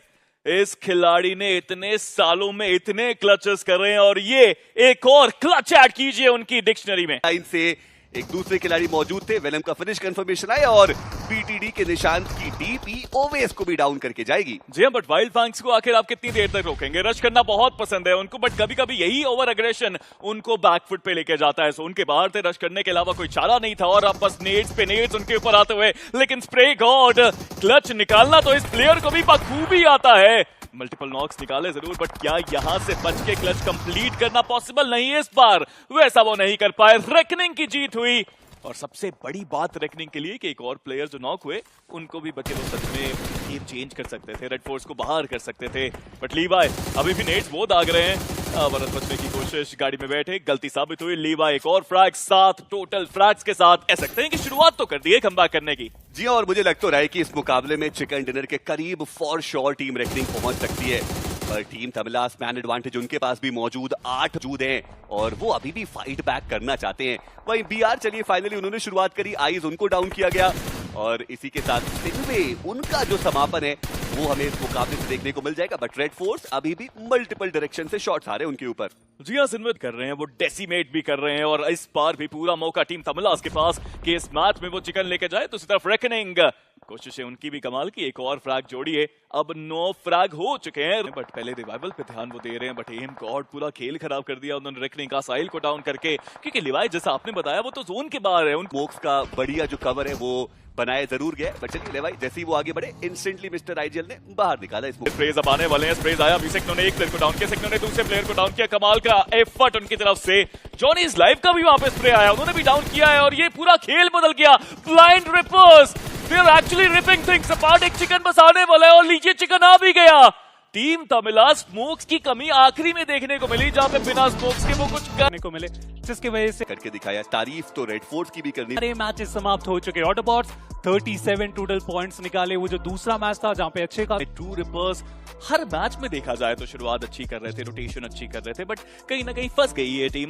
इस खिलाड़ी ने इतने सालों में इतने क्लचेस कर रहे हैं, और ये एक और क्लच ऐड कीजिए उनकी डिक्शनरी में। लाइन से एक दूसरे खिलाड़ी मौजूद थे। वेनम का फिनिश कंफर्मेशन आया और बीटीडी के निशांत की डीपी ओवेस को भी डाउन करके जाएगी। जी हाँ, बट वाइल्ड फैंग्स को आखिर आप कितनी देर तक रोकेंगे? रश करना बहुत पसंद है उनको, बट कभी कभी यही ओवर एग्रेशन उनको बैकफुट पे लेके जाता है। सो उनके बाहर थे, रश करने के अलावा कोई चारा नहीं था और अब बस नेड्स पे नेड्स उनके ऊपर आते हुए। लेकिन स्प्रे गॉड, क्लच निकालना तो इस प्लेयर को भी बखूबी आता है। मल्टीपल नॉक्स निकाले जरूर, बट क्या यहां से बच के क्लच कंप्लीट करना पॉसिबल नहीं है इस बार? वैसा वो नहीं कर पाए। रेकनिंग की जीत हुई और सबसे बड़ी बात रेकनिंग के लिए कि एक और प्लेयर जो नॉक हुए उनको भी बचे, वो सच में गेम चेंज कर सकते थे, रेड फोर्स को बाहर कर सकते थे। बट लीवाई अभी भी नेट्स वो दाग रहे हैं। वरस बचने की कोशिश, गाड़ी में बैठे, गलती साबित हुई। लीवाई एक और फ्रैग, 7 टोटल फ्रैग्स के साथ कह सकते हैं कि शुरुआत तो कर दी है कमबैक करने की। जी हाँ, और मुझे लग तो रहा है कि इस मुकाबले में चिकन डिनर के करीब फॉर श्योर टीम रेकनिंग पहुंच सकती है। पर टीम तमिलास मैन एडवांटेज उनके पास भी मौजूद 8 मौजूद हैं और वो अभी भी फाइट बैक करना चाहते हैं। वहीं बीआर, चलिए फाइनली उन्होंने शुरुआत करी, आईज उनको डाउन किया गया और इसी के साथ सिनवे उनका जो समापन है वो हमें इस मुकाबले से देखने को मिल जाएगा। बट रेड फोर्स अभी भी मल्टीपल डायरेक्शन से शॉट्स आ रहे हैं उनके ऊपर। जी हाँ, सिन्वेट कर रहे हैं, वो डेसिमेट भी कर रहे हैं और इस बार भी पूरा मौका टीम तमिलास के पास कि इस मैच में वो चिकन लेके जाए। तो इसी तरफ रेकनिंग, कोशिशें उनकी भी कमाल की, एक और फ्रैग जोड़ी है, अब 9 फ्रैग हो चुके हैं। बट पहले रिवाइवल पे ध्यान वो दे रहे हैं, बट एम गॉड पूरा खेल खराब कर दिया उन्होंने रेकनिंग का, साहिल को डाउन करके। क्योंकि लिवाई जैसा आपने बताया वो तो जोन के बाहर है। उन मोक्स का बढ़िया जो कवर है वो बनाया जरूर गया, बट चलिए लेवाई जैसे ही वो आगे बढ़े इंस्टेंटली मिस्टर आईजीएल ने बाहर निकाला इसको। स्प्रेज अब आने वाले हैं। स्प्रेज आया, अभी सेक्नो ने एक प्लेयर को डाउन किया, सेक्नो ने दूसरे प्लेयर को डाउन किया। कमाल का एफर्ट उनकी तरफ से। जॉनीज लाइव का भी वहां पे स्प्रे आया, उन्होंने भी डाउन किया है और ये पूरा खेल बदल गया। Blind reapers, they are actually ripping things apart. एक चिकन बस आने वाला है और लीजिए चिकन आ भी गया। टीम तमिलास स्मोक्स की कमी आखिरी में देखने को मिली, जहां पे बिना स्मोक्स के वो कुछ करने को मिले, जिसकी वजह से करके दिखाया। तारीफ तो रेड फोर्स की भी करनी। सारे मैचेस समाप्त हो चुके। ऑटोबॉट्स 37 टोटल पॉइंट्स निकाले। वो जो दूसरा मैच था जहां पे अच्छे का ट्रू रिपर्स हर मैच में देखा जाए तो शुरुआत अच्छी कर रहे थे, रोटेशन अच्छी कर रहे थे, बट कहीं ना कहीं फंस गई ये टीम।